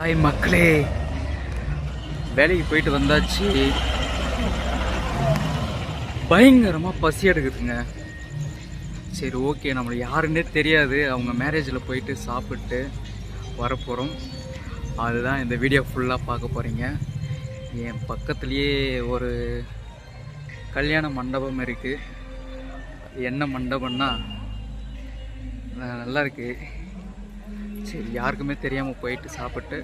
Hi மக்களே, வேலைக்கு போயிட்டு வந்தாச்சு. பயங்கரமாக பசி எடுக்குதுங்க. சரி ஓகே, நம்மளுக்கு யாருன்னே தெரியாது, அவங்க மேரேஜில் போயிட்டு சாப்பிட்டு வரப்போகிறோம். அதுதான் இந்த வீடியோ ஃபுல்லாக பார்க்க போகிறீங்க. என் பக்கத்துலேயே ஒரு கல்யாண மண்டபம் இருக்குது. என்ன மண்டபம்னா நல்லா இருக்குது. சரி, யாருக்குமே தெரியாமல் போயிட்டு சாப்பிட்டு